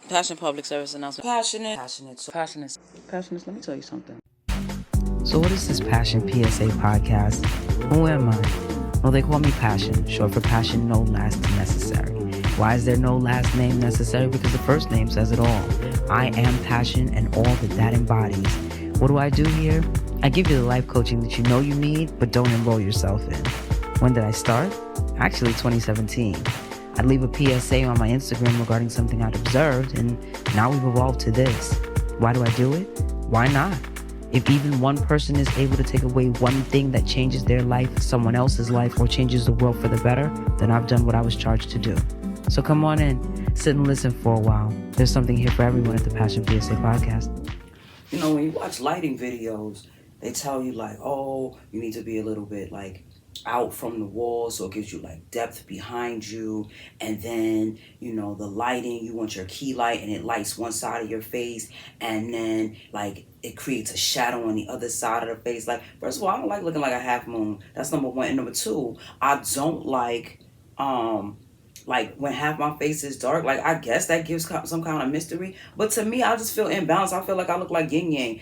Passion public service announcement. Passionate. Let me tell you something. So what is this Passion PSA podcast? Who am I? Well, they call me Passion, short for passion no last necessary. Why is there no last name necessary? Because the first name says it all. I am Passion and all that embodies. What do I do here? I give you the life coaching that you know you need, but don't enroll yourself in. When did I start? Actually, 2017. I'd leave a PSA on my Instagram regarding something I'd observed, and now we've evolved to this. Why do I do it? Why not? If even one person is able to take away one thing that changes their life, someone else's life, or changes the world for the better, then I've done what I was charged to do. So come on in, sit and listen for a while. There's something here for everyone at the Passion PSA podcast. You know, when you watch lighting videos, they tell you like, oh, you need to be a little bit like out from the wall so it gives you like depth behind you. And then, you know, the lighting, you want your key light and it lights one side of your face, and then like it creates a shadow on the other side of the face. Like, first of all, I don't like looking like a half moon. That's number one. And number two, I don't like when half my face is dark. Like, I guess that gives some kind of mystery, but to me I just feel imbalanced. I feel like I look like yin yang.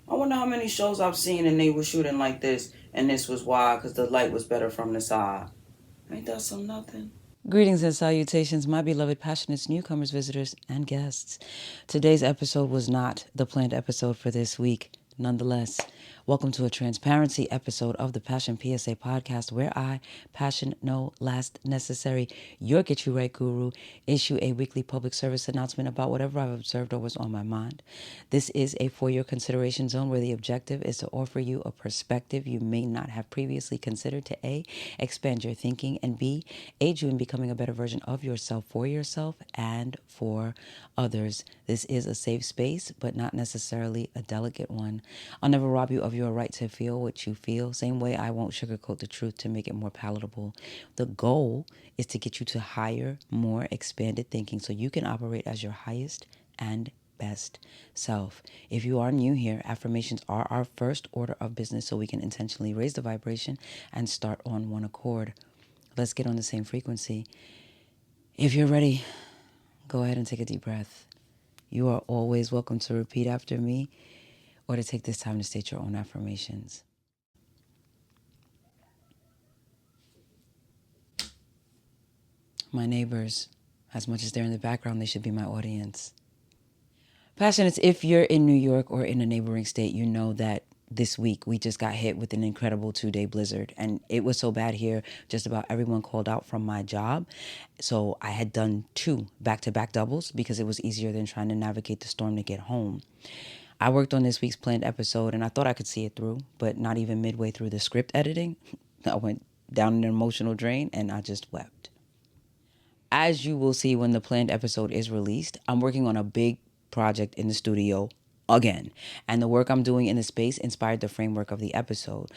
I wonder how many shows I've seen and they were shooting like this, and this was why, because the light was better from the side. Ain't that some nothing? Greetings and salutations, my beloved passionates, newcomers, visitors, and guests. Today's episode was not the planned episode for this week. Nonetheless, welcome to a transparency episode of the Passion PSA podcast, where I, Passion No Last Necessary, your Get You Right Guru, issue a weekly public service announcement about whatever I've observed or was on my mind. This is a for your consideration zone where the objective is to offer you a perspective you may not have previously considered to A, expand your thinking, and B, aid you in becoming a better version of yourself for yourself and for others. This is a safe space, but not necessarily a delicate one. I'll never rob you of your right to feel what you feel. Same way I won't sugarcoat the truth to make it more palatable. The goal is to get you to higher, more expanded thinking so you can operate as your highest and best self. If you are new here, affirmations are our first order of business so we can intentionally raise the vibration and start on one accord. Let's get on the same frequency. If you're ready, go ahead and take a deep breath. You are always welcome to repeat after me or to take this time to state your own affirmations. My neighbors, as much as they're in the background, they should be my audience. Passionates, if you're in New York or in a neighboring state, you know that this week we just got hit with an incredible 2-day blizzard. And it was so bad here, just about everyone called out from my job. So I had done 2 back-to-back doubles because it was easier than trying to navigate the storm to get home. I worked on this week's planned episode and I thought I could see it through, but not even midway through the script editing, I went down an emotional drain and I just wept. As you will see when the planned episode is released, I'm working on a big project in the studio again. And the work I'm doing in the space inspired the framework of the episode.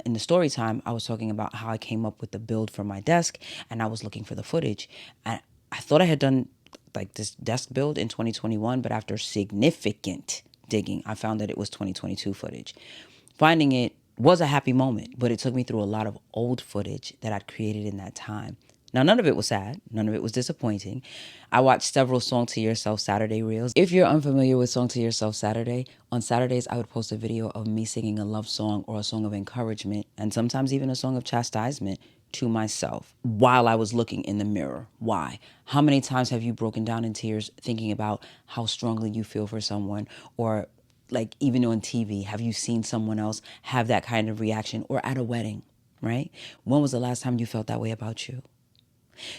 In the story time, I was talking about how I came up with the build for my desk and I was looking for the footage. And I thought I had done like this desk build in 2021, but after significant digging, I found that it was 2022 footage. Finding it was a happy moment, but it took me through a lot of old footage that I'd created in that time. Now, none of it was sad. None of it was disappointing. I watched several Song to Yourself Saturday reels. If you're unfamiliar with Song to Yourself Saturday, on Saturdays, I would post a video of me singing a love song or a song of encouragement, and sometimes even a song of chastisement to myself while I was looking in the mirror. Why? How many times have you broken down in tears thinking about how strongly you feel for someone? Or like even on TV, have you seen someone else have that kind of reaction? Or at a wedding, right? When was the last time you felt that way about you?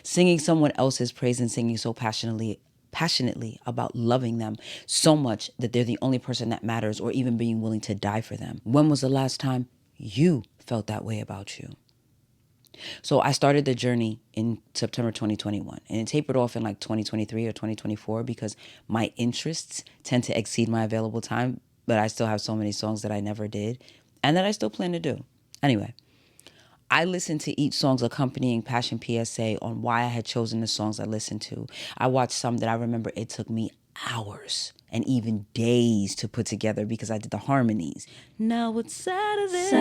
Singing someone else's praise and singing so passionately about loving them so much that they're the only person that matters, or even being willing to die for them. When was the last time you felt that way about you? So I started the journey in September 2021, and it tapered off in like 2023 or 2024 because my interests tend to exceed my available time, but I still have so many songs that I never did and that I still plan to do. Anyway, I listened to each song's accompanying Passion PSA on why I had chosen the songs I listened to. I watched some that I remember it took me hours and even days to put together because I did the harmonies. Now it's Saturday,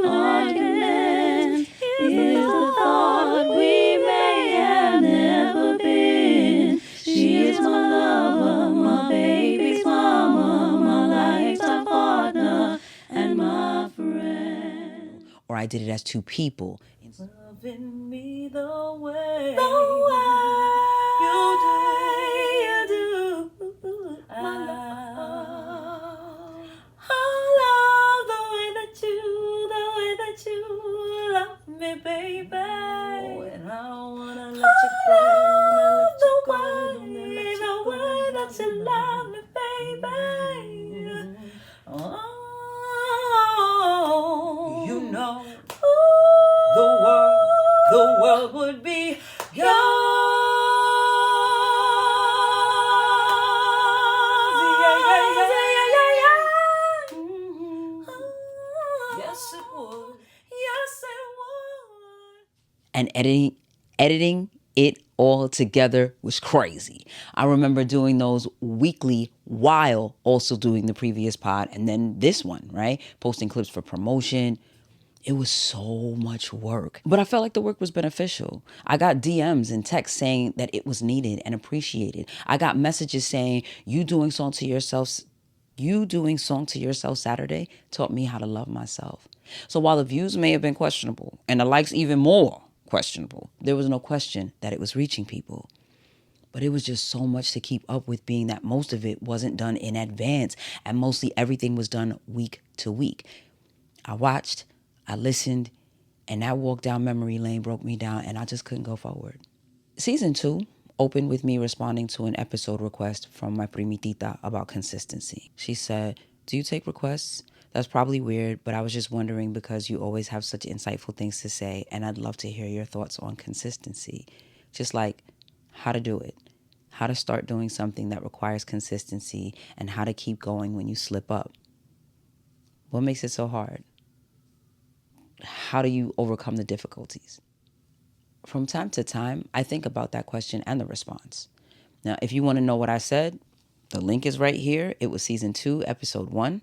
argument is the thought we may have never been. I did it as two people. Loving me the way you do. I love the way that you love me, baby. And I don't wanna let you go. The way that you love me, baby. Oh, you know, the world would be yours. Yes, it would. Yes, it would. And editing it all together was crazy. I remember doing those weekly while also doing the previous pod and then this one, right? Posting clips for promotion. It was so much work, but I felt like the work was beneficial. I got DMs and texts saying that it was needed and appreciated. I got messages saying, you doing song to yourself Saturday taught me how to love myself. So while the views may have been questionable and the likes even more questionable, there was no question that it was reaching people. But it was just so much to keep up with, being that most of it wasn't done in advance and mostly everything was done week to week. I watched, I listened, and that walk down memory lane broke me down and I just couldn't go forward. Season 2 opened with me responding to an episode request from my primitita about consistency. She said, do you take requests? That's probably weird, but I was just wondering because you always have such insightful things to say and I'd love to hear your thoughts on consistency. Just like how to do it, how to start doing something that requires consistency, and how to keep going when you slip up. What makes it so hard? How do you overcome the difficulties? From time to time, I think about that question and the response. Now, if you want to know what I said, the link is right here. It was season 2, episode 1.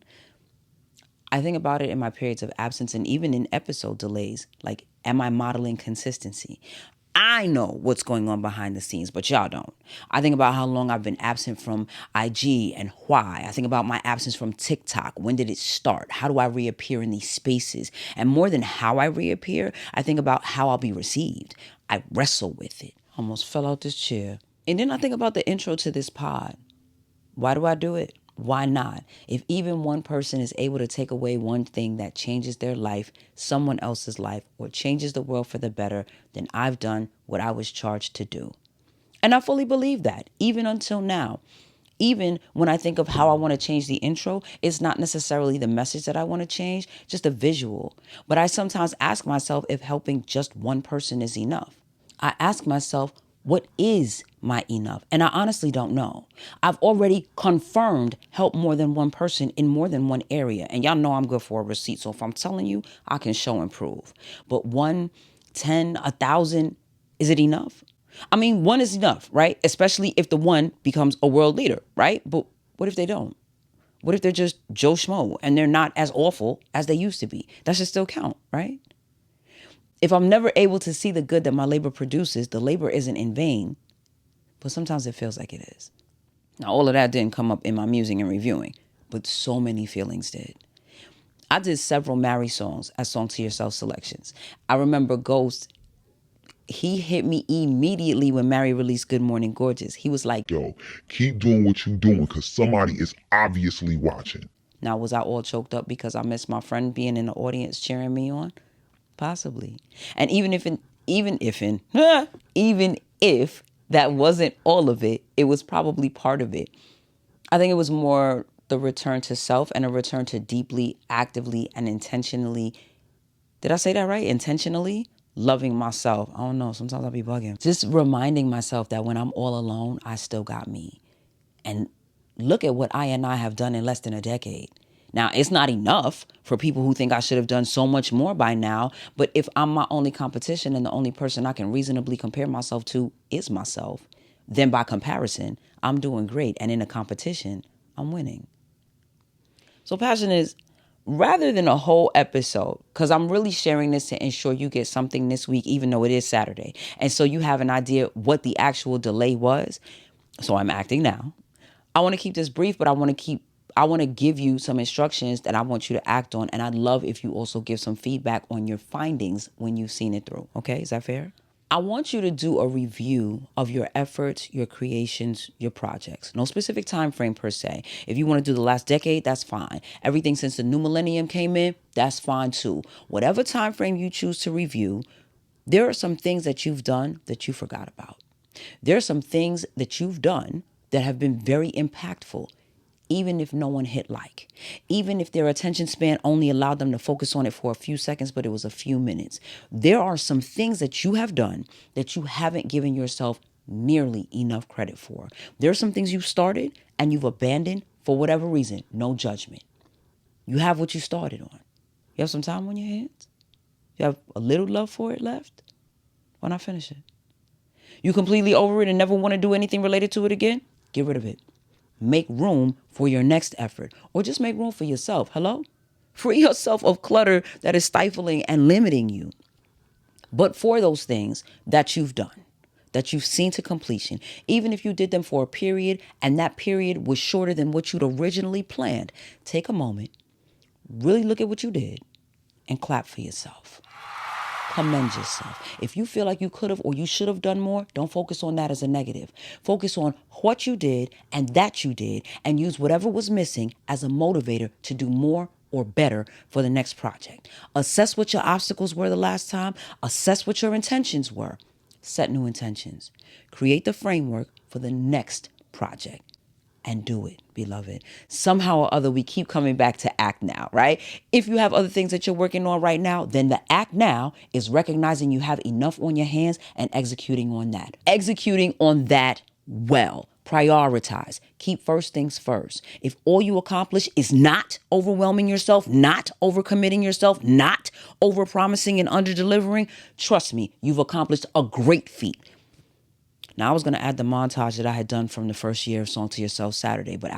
I think about it in my periods of absence and even in episode delays. Like, am I modeling consistency? I know what's going on behind the scenes, but y'all don't. I think about how long I've been absent from IG and why. I think about my absence from TikTok. When did it start? How do I reappear in these spaces? And more than how I reappear, I think about how I'll be received. I wrestle with it. Almost fell out this chair. And then I think about the intro to this pod. Why do I do it? Why not? If even one person is able to take away one thing that changes their life, someone else's life, or changes the world for the better, then I've done what I was charged to do. And I fully believe that, even until now. Even when I think of how I want to change the intro, it's not necessarily the message that I want to change, just a visual. But I sometimes ask myself if helping just one person is enough. I ask myself, what is my enough? And I honestly don't know. I've already confirmed help more than one person in more than one area. And y'all know I'm good for a receipt. So if I'm telling you, I can show and prove. But 1, 10, 1,000, is it enough? I mean, one is enough, right? Especially if the one becomes a world leader, right? But what if they don't? What if they're just Joe Schmo and they're not as awful as they used to be? That should still count, right? If I'm never able to see the good that my labor produces, the labor isn't in vain. But sometimes it feels like it is. Now, all of that didn't come up in my musing and reviewing, but so many feelings did. I did several Mary songs as Song to Yourself selections. I remember Ghost, he hit me immediately when Mary released Good Morning Gorgeous. He was like, yo, keep doing what you're doing because somebody is obviously watching. Now, was I all choked up because I missed my friend being in the audience cheering me on? Possibly. And even if that wasn't all of it, it was probably part of it. I think it was more the return to self and a return to deeply, actively, and intentionally, did I say that right? Intentionally loving myself. I don't know. Sometimes I'll be bugging. Just reminding myself that when I'm all alone, I still got me. And look at what I and I have done in less than a decade. Now, it's not enough for people who think I should have done so much more by now. But if I'm my only competition and the only person I can reasonably compare myself to is myself, then by comparison, I'm doing great. And in a competition, I'm winning. So passion is, rather than a whole episode, because I'm really sharing this to ensure you get something this week, even though it is Saturday. And so you have an idea what the actual delay was. So I'm acting now. I want to keep this brief, but I want to keep I want to give you some instructions that I want you to act on. And I'd love if you also give some feedback on your findings when you've seen it through. Okay, is that fair? I want you to do a review of your efforts, your creations, your projects. No specific time frame per se. If you want to do the last decade, that's fine. Everything since the new millennium came in, that's fine too. Whatever time frame you choose to review, there are some things that you've done that you forgot about. There are some things that you've done that have been very impactful, even if no one hit like, even if their attention span only allowed them to focus on it for a few seconds, but it was a few minutes. There are some things that you have done that you haven't given yourself nearly enough credit for. There are some things you've started and you've abandoned for whatever reason. No judgment. You have what you started on. You have some time on your hands. You have a little love for it left. Why not finish it? You completely over it and never want to do anything related to it again? Get rid of it. Make room for your next effort, or just make room for yourself. Hello? Free yourself of clutter that is stifling and limiting you. But for those things that you've done, that you've seen to completion, even if you did them for a period and that period was shorter than what you'd originally planned, take a moment, really look at what you did, and clap for yourself. Commend yourself. If you feel like you could have or you should have done more, don't focus on that as a negative. Focus on what you did and that you did, and use whatever was missing as a motivator to do more or better for the next project. Assess what your obstacles were the last time. Assess what your intentions were. Set new intentions. Create the framework for the next project. And do it, beloved. Somehow or other, we keep coming back to act now, right? If you have other things that you're working on right now, then the act now is recognizing you have enough on your hands and executing on that. Executing on that well. Prioritize. Keep first things first. If all you accomplish is not overwhelming yourself, not overcommitting yourself, not overpromising and underdelivering, trust me, you've accomplished a great feat. Now, I was going to add the montage that I had done from the first year of Song to Yourself Saturday, but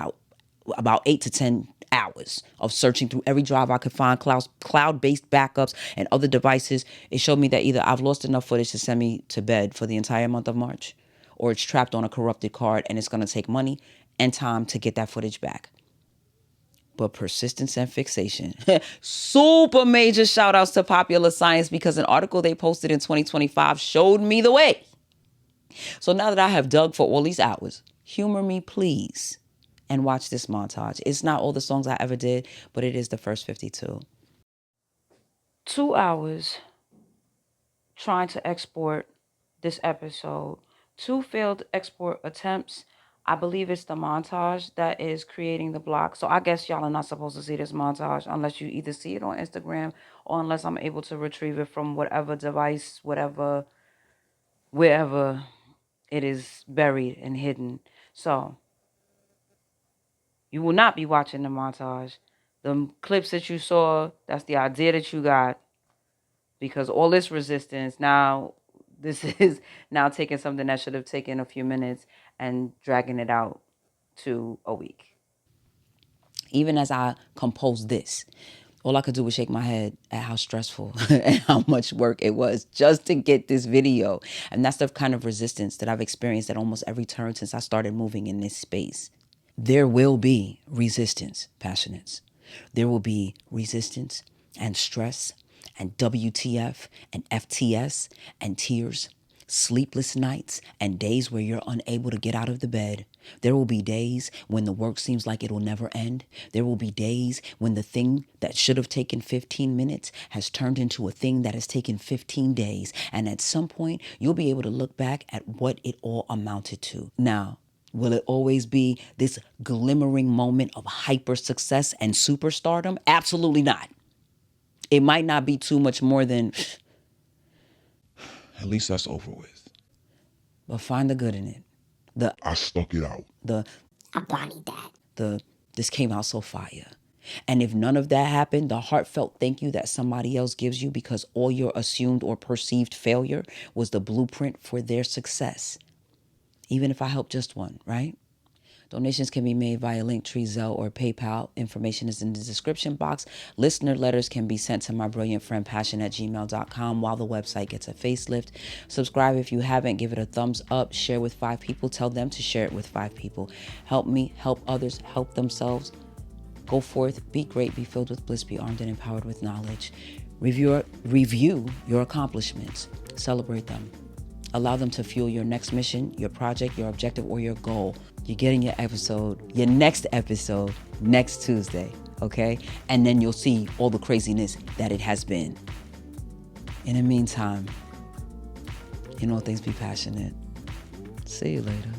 about 8 to 10 hours of searching through every drive I could find, cloud-based backups and other devices. It showed me that either I've lost enough footage to send me to bed for the entire month of March, or it's trapped on a corrupted card and it's going to take money and time to get that footage back. But persistence and fixation. Super major shout outs to Popular Science, because an article they posted in 2025 showed me the way. So now that I have dug for all these hours, humor me, please, and watch this montage. It's not all the songs I ever did, but it is the first 52. 2 hours trying to export this episode. 2 failed export attempts. I believe it's the montage that is creating the block. So I guess y'all are not supposed to see this montage unless you either see it on Instagram or unless I'm able to retrieve it from whatever device, wherever it is buried and hidden. So you will not be watching the montage. The clips that you saw, that's the idea that you got. Because all this resistance, now this is now taking something that should have taken a few minutes and dragging it out to a week. Even as I composed this, all I could do was shake my head at how stressful and how much work it was just to get this video. And that's the kind of resistance that I've experienced at almost every turn since I started moving in this space. There will be resistance, passionates. There will be resistance and stress and WTF and FTS and tears, sleepless nights and days where you're unable to get out of the bed. There will be days when the work seems like it'll never end. There will be days when the thing that should have taken 15 minutes has turned into a thing that has taken 15 days. And at some point, you'll be able to look back at what it all amounted to. Now, will it always be this glimmering moment of hyper success and superstardom? Absolutely not. It might not be too much more than, At least that's over with. but find the good in it. I stuck it out. I wanted that. This came out so fire. And if none of that happened, the heartfelt thank you that somebody else gives you because all your assumed or perceived failure was the blueprint for their success. Even if I help just one, right? Donations can be made via Linktree, Zelle, or PayPal. Information is in the description box. Listener letters can be sent to mybrilliantfriendpassion@gmail.com while the website gets a facelift. Subscribe if you haven't. Give it a thumbs up. Share with 5 people. Tell them to share it with 5 people. Help me, help others, help themselves. Go forth, be great, be filled with bliss, be armed and empowered with knowledge. Review your accomplishments. Celebrate them. Allow them to fuel your next mission, your project, your objective, or your goal. You're getting your next episode, next Tuesday, okay? And then you'll see all the craziness that it has been. In the meantime, in all things, be passionate. See you later.